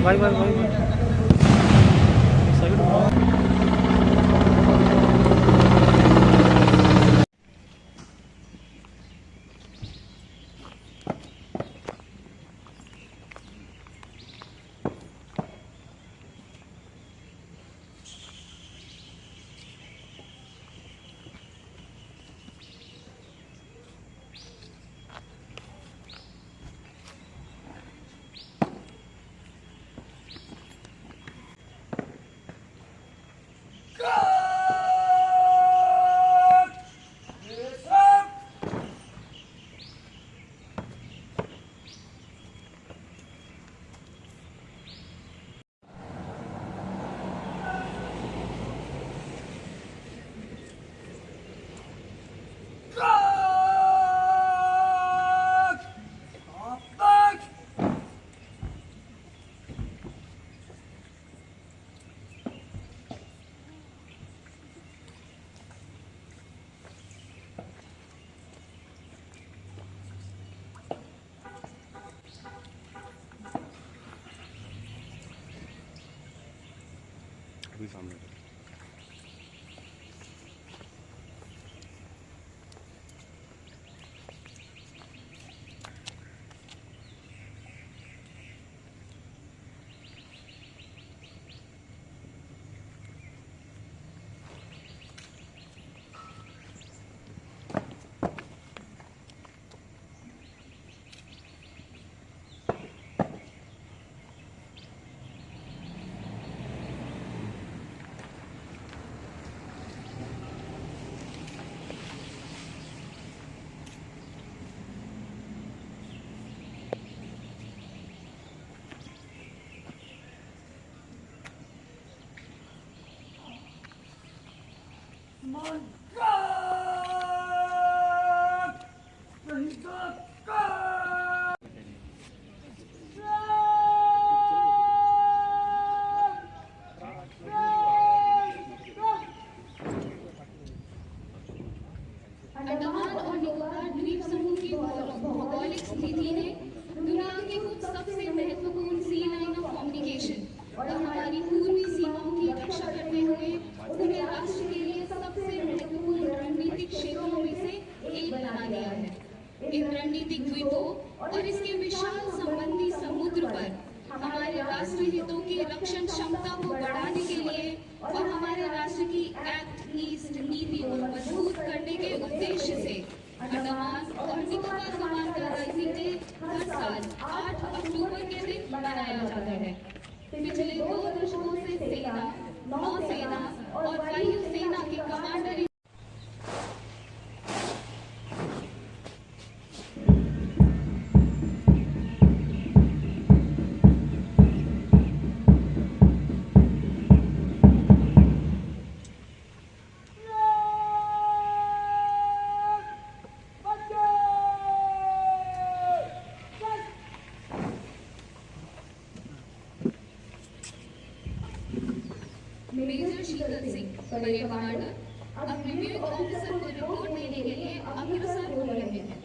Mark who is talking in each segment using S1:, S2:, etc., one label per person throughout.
S1: भाई भाई भाई भाई
S2: अभी सामने
S3: अंडमान और निकोबार द्वीप समूह की भौगोलिक स्थिति ने दुनिया के कुछ सबसे महत्वपूर्ण सी लाइन ऑफ कम्युनिकेशन और हमारी पूर्वी सीमाओं की रक्षा करते हुए उन्हें राष्ट्र के लिए सबसे महत्वपूर्ण रणनीतिक क्षेत्रों में से एक बना दिया है। इन रणनीतिक द्वीपों और इसके विशाल संबंधी समुद्र पर हमारे राष्ट्र हितों की रक्षण क्षमता को बढ़ाने के लिए और हमारे राष्ट्र की एक्ट ईस्ट नीति को मजबूत करने के उद्देश्य से अंडमान और निकोबार कमांडर राइजिंग डे हर साल 8 अक्टूबर के दिन मनाया जाता है। पिछले 2 दशकों से सेना, नौसेना और वायु सेना के कमांडर मेजर शीतल सिंह बड़े कमांडर अब रिव्यू ऑफिसर को रिपोर्ट देने के लिए अग्रसर हो रहे हैं।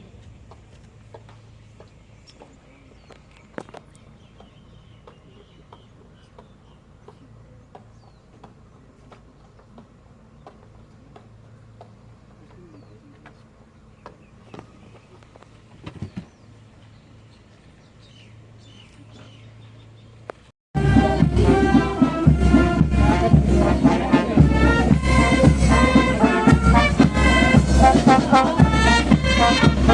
S4: Thank you.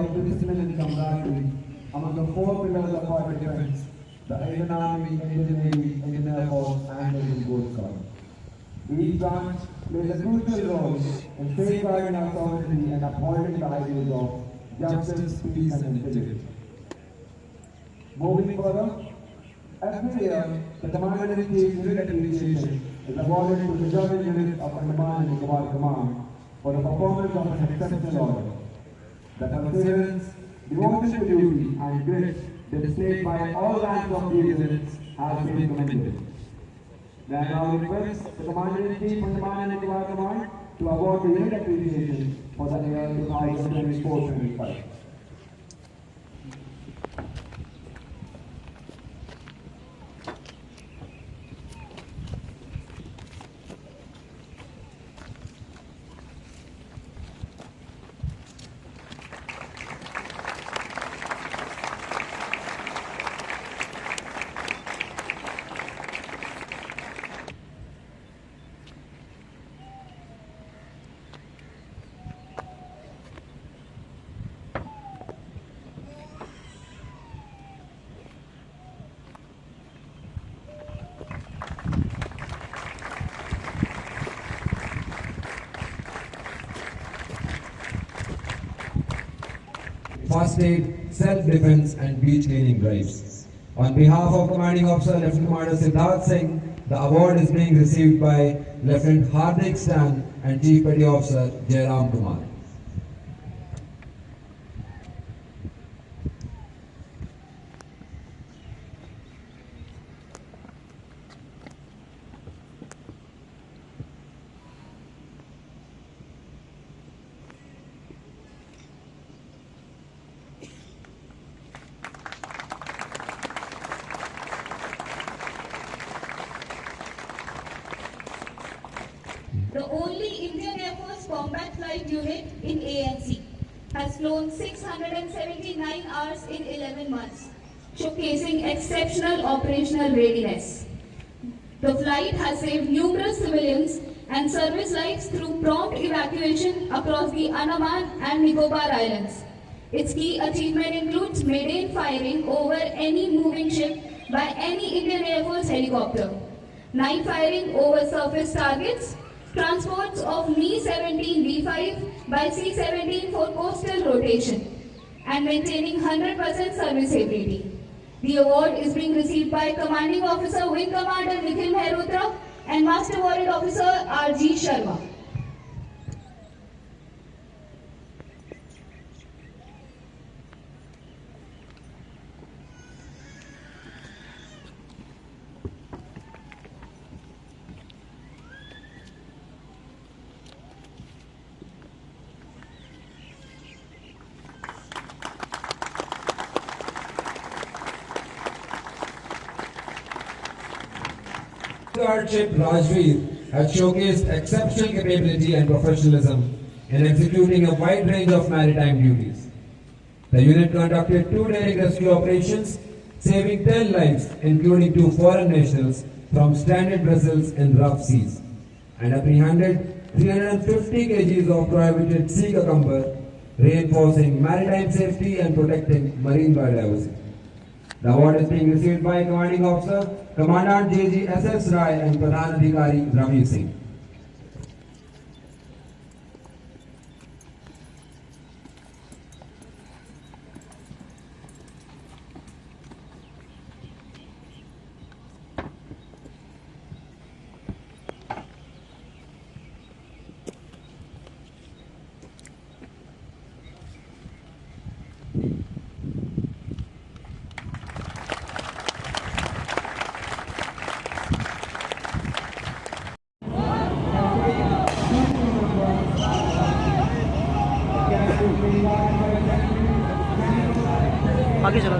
S1: of discipline and camaraderie among the four pillars of our defense: the Indian Army, Indian Navy, Indian Air Force, and the Indian Coast Guard. Each branch plays a crucial role in safeguarding our sovereignty and upholding the ideals of justice, peace, and integrity. Moving further, every year, the Commander-in-Chief Unit Appreciation is awarded to the reserving units of Andaman and Nicobar Command for the performance of an exceptional order. The perseverance, devotion to duty, and grit displayed by all ranks of these units has been commended. May I now request the Commander-in-Chief of Andaman and Nicobar Command to award the Unit Appreciation for the year 2024-25.
S2: First aid, self-defense and beach cleaning drives. On behalf of Commanding Officer Lieutenant Commander Siddharth Singh, the award is being received by Lieutenant Hardik Stan and Chief Petty Officer Jairam Kumar.
S4: The only Indian Air Force combat flight unit in ANC has flown 679 hours in 11 months, showcasing exceptional operational readiness. The flight has saved numerous civilians and service lives through prompt evacuation across the Andaman and Nicobar Islands. Its key achievement includes maiden firing over any moving ship by any Indian Air Force helicopter, night firing over surface targets, transports of Mi-17 V5 by C-17 for coastal rotation, and maintaining 100% serviceability. The award is being received by Commanding Officer Wing Commander Nikhil Mehrotra and Master Warrant Officer R.G. Sharma.
S2: Guard ship Rajveer has showcased exceptional capability and professionalism in executing a wide range of maritime duties. The unit conducted 2 daring rescue operations, saving 10 lives, including 2 foreign nationals from stranded vessels in rough seas, and apprehended 350 kgs of prohibited sea cucumber, reinforcing maritime safety and protecting marine biodiversity. The award is being received by Commanding Officer Commandant J.G. S.S. Rai and Pradhan Adhikari Ravi Singh.
S5: आगे चला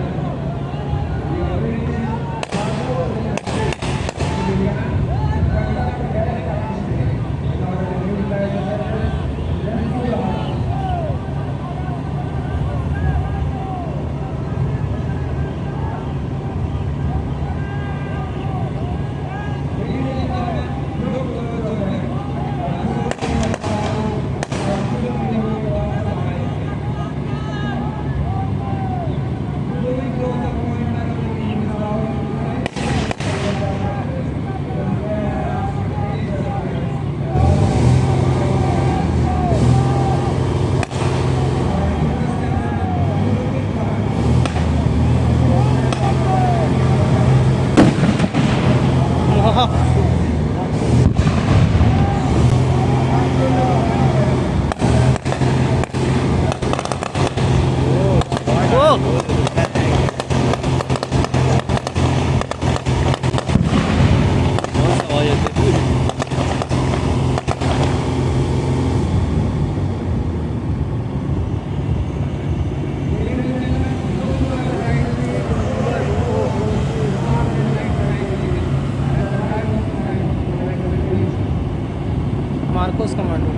S5: Marcos commando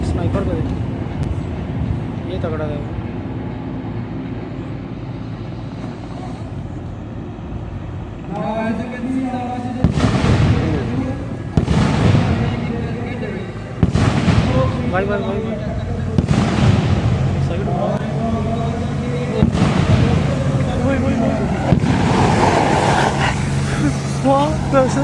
S5: sniper को ये तगड़ा था। भाई भाई भाई side वहाँ कैसे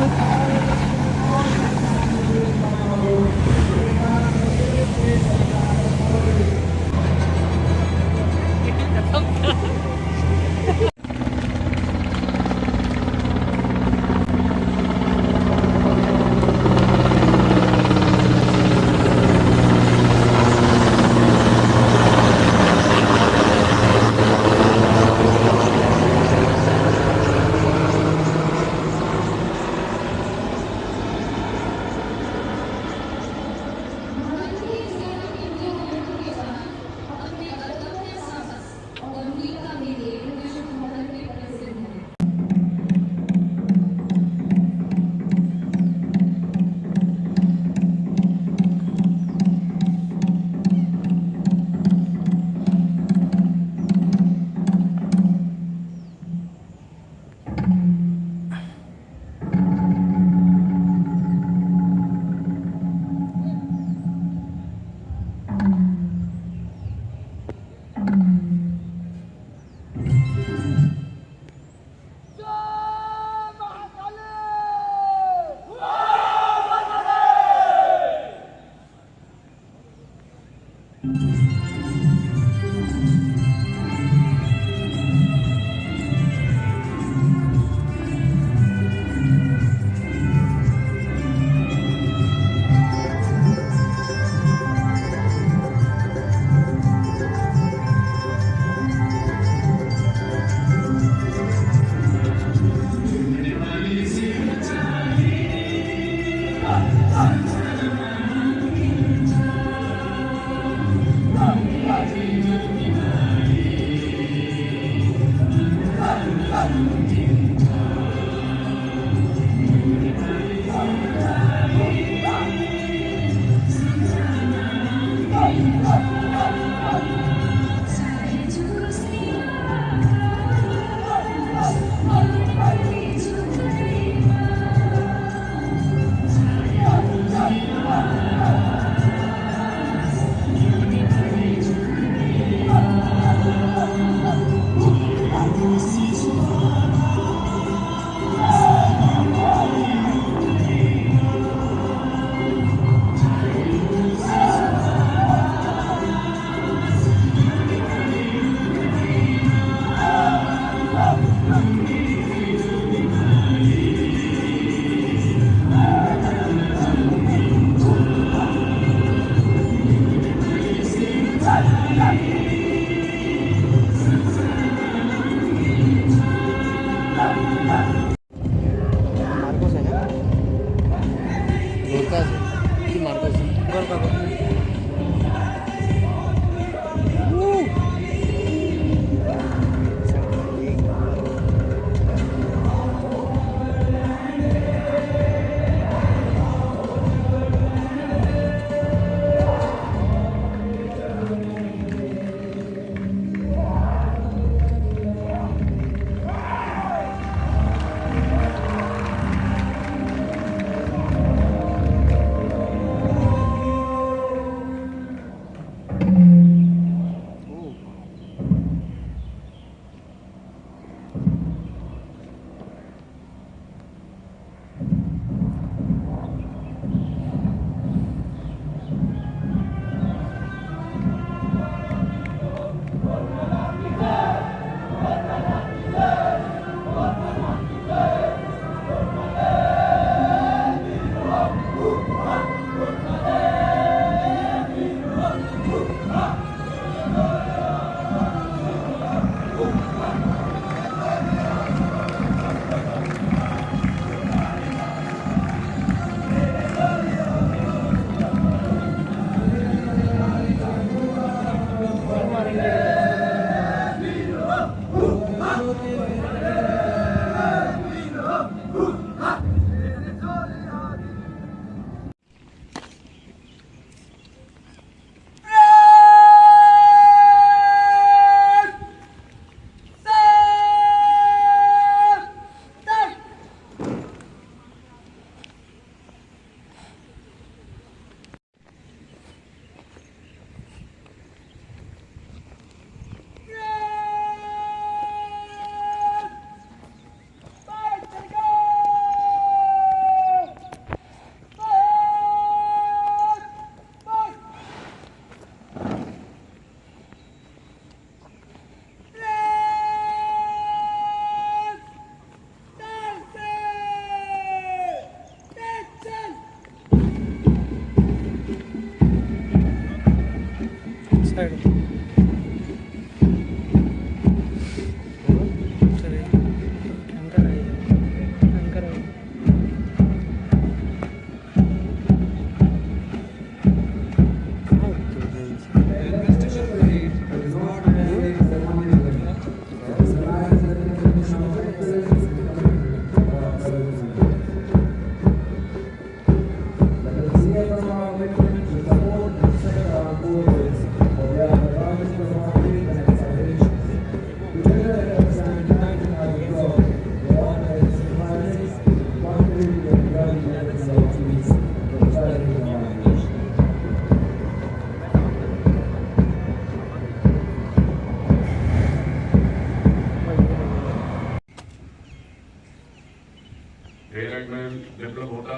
S6: Rear Admiral Biplab Hota,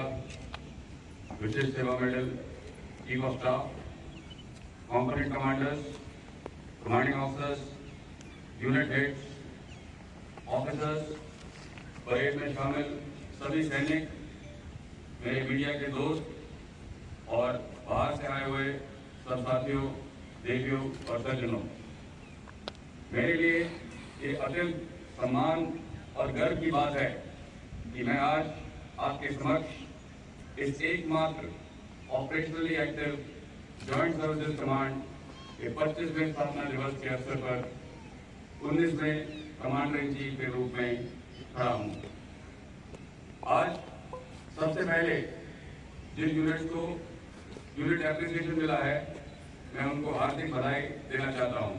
S6: Visesh Seva Medal, Chief of Staff, Component Commanders, Commanding Officers, Unit Heads, Officers, parade में शामिल सभी सैनिक, मेरे मीडिया के दोस्त और बाहर से आए हुए सब साथियों, देवियों और सज्जनों, मेरे लिए ये अत्यंत सम्मान और गर्व की बात है कि मैं आज आपके समक्ष इस एकमात्र operationally active joint services command के 25वें स्थापना दिवस के अवसर पर 19वें कमांडर इन चीफ के रूप में खड़ा हूं। आज सबसे पहले जिन यूनिट्स को यूनिट एप्रिसिएशन मिला है, मैं उनको हार्दिक बधाई देना चाहता हूं।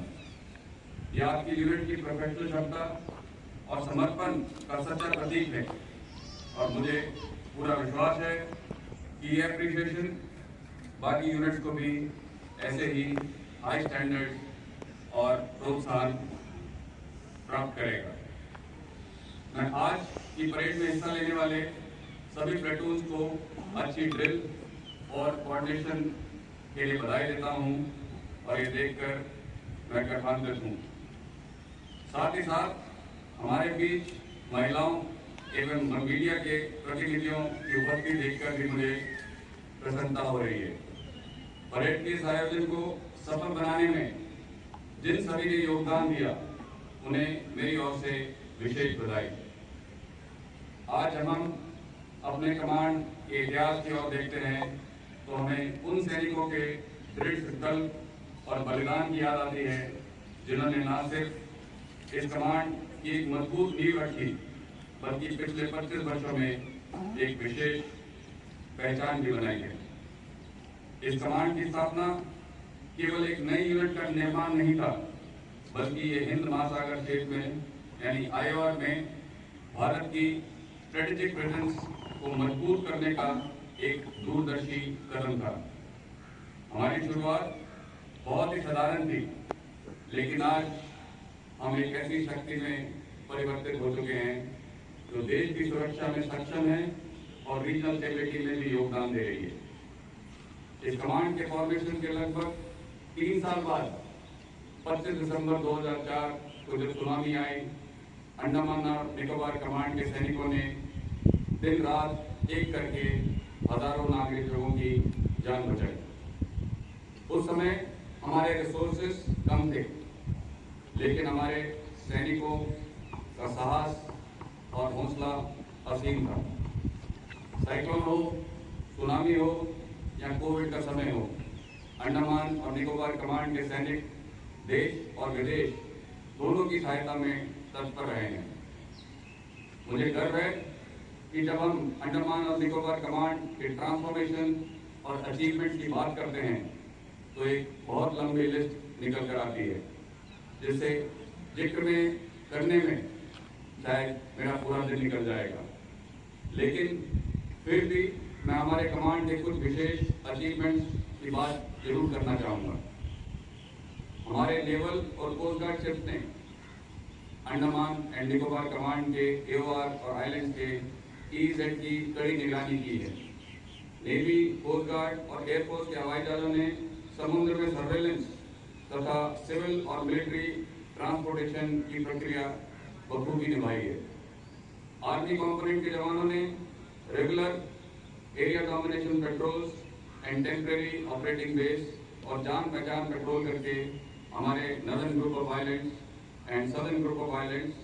S6: यह आपकी यूनिट की प्रोफेशनल क्षमता और समर्पण का सच्चा प्रतीक है और मुझे पूरा विश्वास है कि यह एप्रिसिएशन बाकी यूनिट्स को भी ऐसे ही हाई स्टैंडर्ड और प्रोत्साहन प्राप्त करेगा। मैं आज की परेड में हिस्सा लेने वाले सभी प्लेटून्स को अच्छी ड्रिल और कोऑर्डिनेशन के लिए बधाई देता हूं और ये देखकर मैं गर्वान्वित हूं। साथ ही साथ हमारे बीच महिलाओं एवं मीडिया के प्रतिनिधियों की उपस्थिति देखकर भी मुझे प्रसन्नता हो रही है। परेड के इस आयोजन को सफल बनाने में जिन सभी ने योगदान दिया, उन्हें मेरी ओर से विशेष बधाई। आज जब हम अपने कमांड के इतिहास की ओर देखते हैं तो हमें उन सैनिकों के दृढ़ संकल्प और बलिदान की याद आती है जिन्होंने न सिर्फ इस कमांड की एक मजबूत नींव रखी, बल्कि पिछले 25 वर्षों में एक विशेष पहचान भी बनाई है। इस कमांड की स्थापना केवल एक नई यूनिट का निर्माण नहीं था, बल्कि ये हिंद महासागर क्षेत्र में यानी IOR में भारत की स्ट्रेटेजिक प्रेजेंस को मजबूत करने का एक दूरदर्शी कदम था। हमारी शुरुआत बहुत ही साधारण थी, लेकिन आज हम एक ऐसी शक्ति में परिवर्तित हो चुके हैं जो देश की सुरक्षा में सक्षम है और रीजनल स्टेबिलिटी में भी योगदान दे रही है। इस कमांड के फॉर्मेशन के लगभग 3 साल बाद 25 दिसंबर 2004 को जब सुनामी आई, अंडमान और निकोबार कमांड के सैनिकों ने दिन रात एक करके हजारों नागरिक लोगों की जान बचाई। उस समय हमारे रिसोर्सेस कम थे, लेकिन हमारे सैनिकों का साहस और हौसला असीम था। साइक्लोन हो, सुनामी हो या कोविड का समय हो, अंडमान और निकोबार कमांड के सैनिक देश और विदेश दोनों की सहायता में तत्पर रहे हैं। मुझे गर्व है कि जब हम अंडमान और निकोबार कमांड के ट्रांसफॉर्मेशन और अचीवमेंट की बात करते हैं तो एक बहुत लंबी लिस्ट निकल कर आती है, जिसे जिक्र में करने में शायद मेरा पूरा दिन निकल जाएगा। लेकिन फिर भी मैं हमारे कमांड के कुछ विशेष अचीवमेंट्स की बात जरूर करना चाहूँगा। हमारे नेवल और कोस्ट गार्ड शिप्स ने अंडमान एंड निकोबार कमांड के AOR और आइलैंड्स के EEZ की कड़ी निगरानी की है। नेवी, कोस्ट गार्ड और एयरफोर्स के हवाई जहाजों ने समुद्र में सर्वेलेंस तथा सिविल और मिलिट्री ट्रांसपोर्टेशन की प्रक्रिया बखूबी निभाई है। आर्मी कंपोनेंट के जवानों ने regular area domination patrols and temporary operating base और जान पहचान पेट्रोल करके हमारे northern group of islands and southern group of islands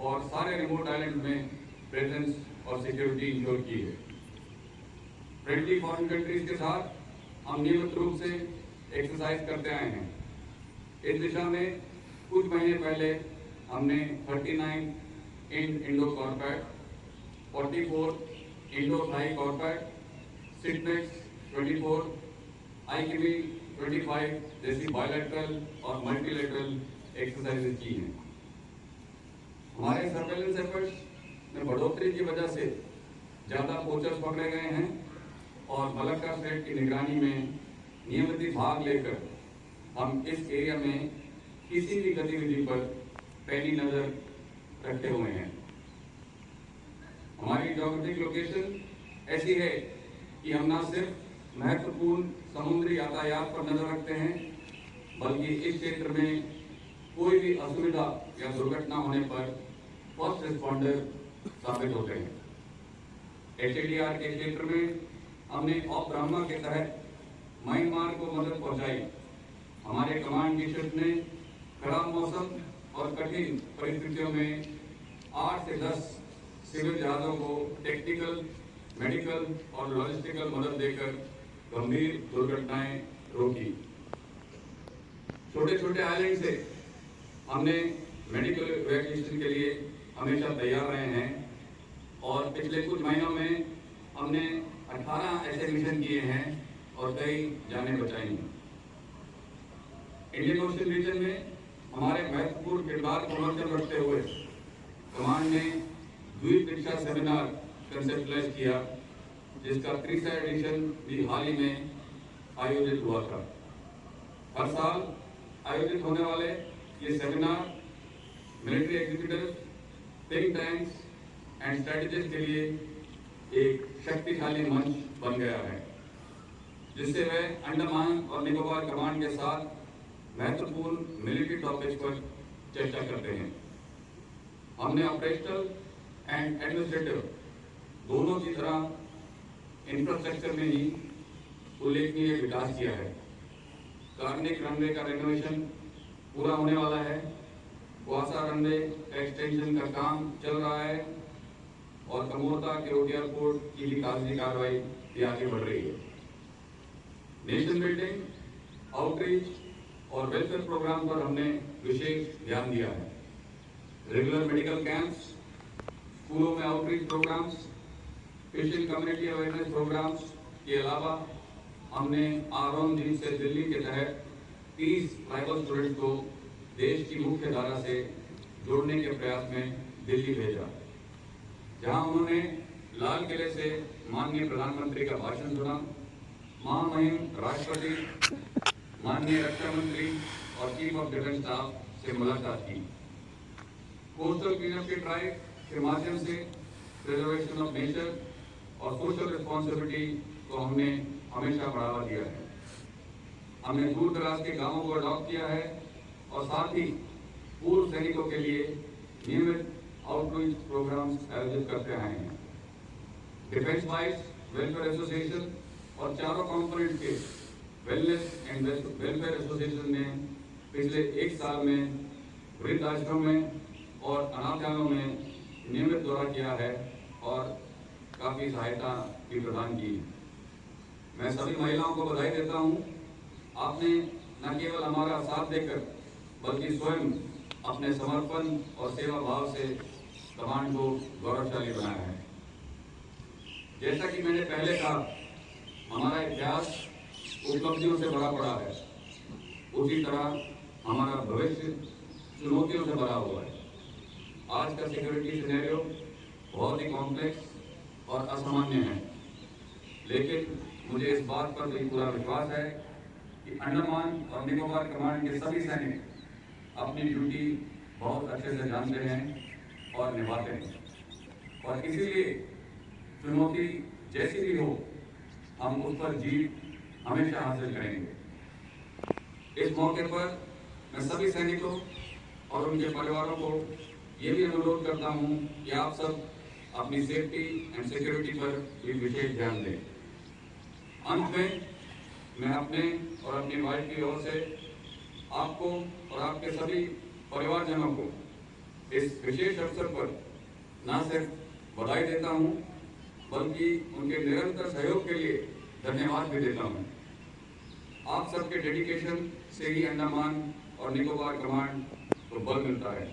S6: और सारे रिमोट आइलैंड में प्रेजेंस और सिक्योरिटी इंश्योर की है। फ्रेंडली फॉरेन कंट्रीज के साथ हम नियमित रूप से एक्सरसाइज करते आए हैं। इस दिशा में कुछ महीने पहले हमने 39 इंडो कॉर्पैट, 44 इंडो थाई कॉर्पैट, सिटनेक्स 24, आईक्यूबी 25 जैसी बायलैटरल और मल्टीलैटरल एक्सरसाइजेज की हैं। हमारे सर्वेलेंस एफर्ट्स में बढ़ोतरी की वजह से ज्यादा पोचर्स पकड़े गए हैं और मलक्का स्ट्रेट की निगरानी में नियमित भाग लेकर हम इस एरिया में किसी भी गतिविधि पर पैनी नजर रखे हुए हैं। हमारी ज्योग्राफिक लोकेशन ऐसी है कि हम न सिर्फ महत्वपूर्ण समुद्री यातायात पर नजर रखते हैं, बल्कि इस क्षेत्र में कोई भी असुविधा या दुर्घटना होने पर फर्स्ट रिस्पॉन्डर साबित होते हैं। HADR के क्षेत्र में हमने ऑफ ब्राह्मा के तहत म्यांमार को मदद पहुंचाई। हमारे कमांड की शिप ने खराब मौसम और कठिन परिस्थितियों में 8 से 10 सिविल जहाजों को टेक्निकल, मेडिकल और लॉजिस्टिकल मदद देकर गंभीर दुर्घटनाएं रोकी। छोटे छोटे आइलैंड से हमने मेडिकल इवैक्यूएशन के लिए हमेशा तैयार रहे हैं और पिछले कुछ महीनों में हमने 18 ऐसे मिशन किए हैं और कई जानें बचाई हैं। इंडियन ओशन रीजन में हमारे महत्वपूर्ण किरदार को मद्देनजर रखते हुए कमांड ने द्विपक्षीय सेमिनार कंसेप्टलाइज किया, जिसका 3रा एडिशन भी हाल ही में आयोजित हुआ था। हर साल आयोजित होने वाले ये seminar military executive, think tanks and strategist के लिए एक शक्तिशाली मंच बन गया है, जिससे वे अंडमान और निकोबार कमांड के साथ महत्वपूर्ण मिलिट्री टॉपिक्स पर चर्चा करते हैं। हमने ऑपरेशनल एंड एडमिनिस्ट्रेटिव दोनों की तरह इंफ्रास्ट्रक्चर में ही उल्लेखनीय विकास किया है। कार्निक रनवे का रेनोवेशन पूरा होने वाला है, क्वासा रनवे एक्सटेंशन का काम चल रहा है और कमोरता के ODR पोर्ट की भी कागजी कार्रवाई भी आगे बढ़ रही है। नेशन बिल्डिंग, आउटरीच और वेलफेयर प्रोग्राम पर हमने विशेष ध्यान दिया है। रेगुलर मेडिकल कैंप्स, स्कूलों में outreach programmes, fishing community awareness programmes के अलावा हमने आरोन दिन से दिल्ली के तहत 30 ट्राइबल स्टूडेंट्स को देश की मुख्य धारा से जोड़ने के प्रयास में दिल्ली भेजा, जहां उन्होंने लाल किले से माननीय प्रधानमंत्री का भाषण सुना, महामहिम राष्ट्रपति, माननीय रक्षा मंत्री और चीफ ऑफ डिफेंस स्टाफ से मुलाकात की। कोस्टल क्लीनअप के ड्राइव के माध्यम से प्रिजर्वेशन ऑफ नेचर और सोशल रिस्पॉन्सिबिलिटी को हमने हमेशा बढ़ावा दिया है। हमने दूर दराज के गांवों को अडॉप्ट किया है और साथ ही पूर्व सैनिकों के लिए नियमित आउटरीच प्रोग्राम्स आयोजित करते आए हैं। डिफेंस वाइज वेलफेयर एसोसिएशन और चारों कंपोनेंट के वेलनेस एंड वेलफेयर एसोसिएशन ने पिछले 1 साल में वृद्ध आश्रम में और अनाथालयों में नियमित दौरा किया है और काफ़ी सहायता भी प्रदान की। मैं सभी महिलाओं को बधाई देता हूं। आपने न केवल हमारा साथ देकर बल्कि स्वयं अपने समर्पण और सेवा भाव से कमांड को गौरवशाली बनाया है। जैसा कि मैंने पहले कहा, हमारा इतिहास उपलब्धियों से भरा पड़ा है, उसी तरह हमारा भविष्य चुनौतियों से भरा हुआ है। आज का सिक्योरिटी सिनेरियो बहुत ही कॉम्प्लेक्स और असामान्य है, लेकिन मुझे इस बात पर भी पूरा विश्वास है कि अंडमान और निकोबार कमांड के सभी सैनिक अपनी ड्यूटी बहुत अच्छे से जानते हैं और निभाते हैं, और इसीलिए चुनौती जैसी भी हो, हम उस पर जीत हमेशा हासिल करेंगे। इस मौके पर मैं सभी सैनिकों और उनके परिवारों को ये भी अनुरोध करता हूं कि आप सब अपनी सेफ्टी एंड सिक्योरिटी पर भी विशेष ध्यान दें। अंत में मैं अपने और अपनी वाइफ की ओर से आपको और आपके सभी परिवारजनों को इस विशेष अवसर पर न सिर्फ बधाई देता हूं, बल्कि उनके निरंतर सहयोग के लिए धन्यवाद भी देता हूं। आप सबके डेडिकेशन से ही अंडमान और निकोबार कमांड को बल मिलता है।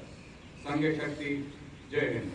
S6: संघ शक्ति, जय हिंद।